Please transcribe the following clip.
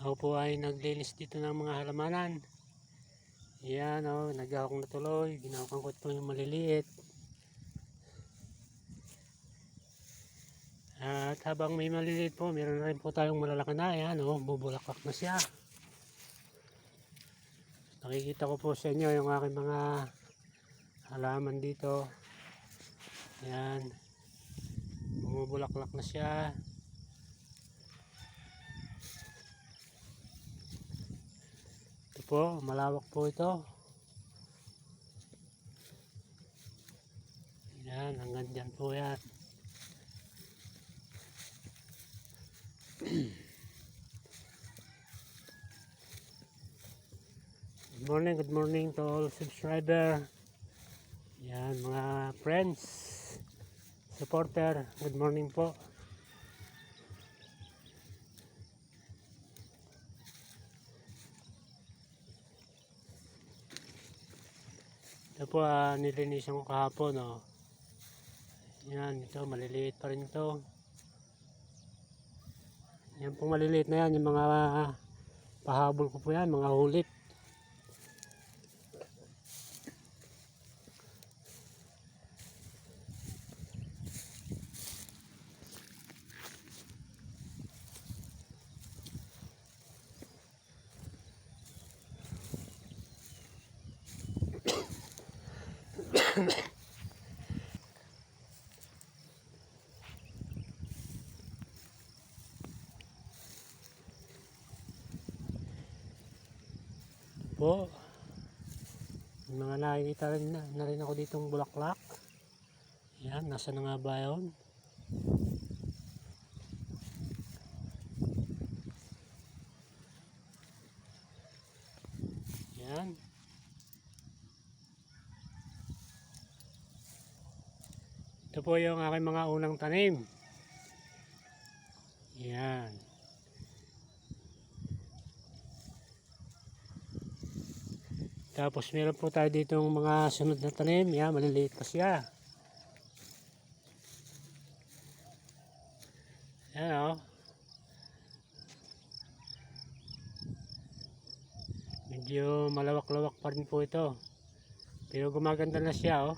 Ako po ay naglinis dito ng mga halamanan. Yan o, nagahok na tuloy. Ginawakan ko ito yung maliliit. At habang may maliliit po, meron na rin po tayong malalaki na. Yan o, bubulaklak na siya. Nakikita ko po sa inyo yung aking mga halaman dito. Yan. Bumubulaklak na siya. Ito po, malawak po ito. Yan, hanggang dyan po yan. Good morning to all subscriber. Yan, mga friends, supporter, good morning po. Ito po, nilinisan ko kahapon, no. Yan, ito, maliliit pa rin ito. Yan po maliliit na yan, yung mga pahabol ko po yan, mga hulip. Po, mga nakikita rin na rin ako ditong bulaklak. Yan, nasa na nga ba yun? Yan. Ito po yung aking mga unang tanim. Yan. Tapos meron po tayo ditong mga sunod na tanim. Yan, maliliit pa siya. Yan o. Medyo malawak-lawak pa rin po ito. Pero gumaganda na siya o.